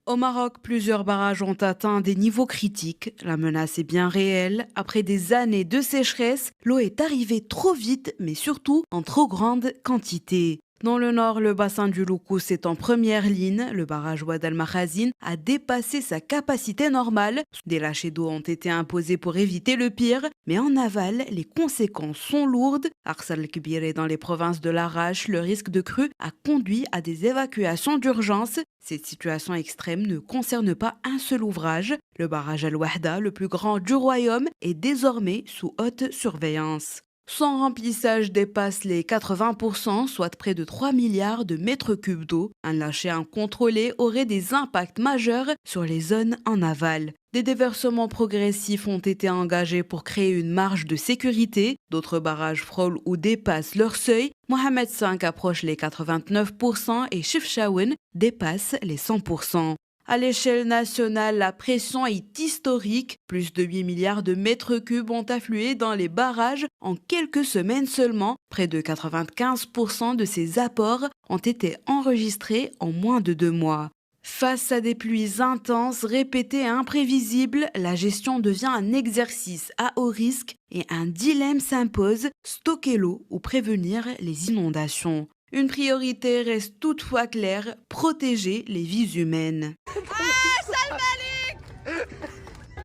Au Maroc, plusieurs barrages ont atteint des niveaux critiques. La menace est bien réelle. Après des années de sécheresse, l'eau est arrivée trop vite, mais surtout en trop grande quantité. Dans le nord, le bassin du Loukous est en première ligne. Le barrage Ouad al Makhazine a dépassé sa capacité normale. Des lâchers d'eau ont été imposés pour éviter le pire, mais en aval, les conséquences sont lourdes. Arsal al-Kibir est dans les provinces de l'Arrache. Le risque de crue a conduit à des évacuations d'urgence. Cette situation extrême ne concerne pas un seul ouvrage. Le barrage Al-Wahda, le plus grand du royaume, est désormais sous haute surveillance. Son remplissage dépasse les 80%, soit près de 3 milliards de mètres cubes d'eau. Un lâcher incontrôlé aurait des impacts majeurs sur les zones en aval. Des déversements progressifs ont été engagés pour créer une marge de sécurité. D'autres barrages frôlent ou dépassent leur seuil. Mohamed V approche les 89% et Chefchaouen dépasse les 100%. À l'échelle nationale, la pression est historique. Plus de 8 milliards de mètres cubes ont afflué dans les barrages en quelques semaines seulement. Près de 95% de ces apports ont été enregistrés en moins de 2 mois. Face à des pluies intenses, répétées et imprévisibles, la gestion devient un exercice à haut risque et un dilemme s'impose, stocker l'eau ou prévenir les inondations. Une priorité reste toutefois claire, protéger les vies humaines. Ah, Salmalik!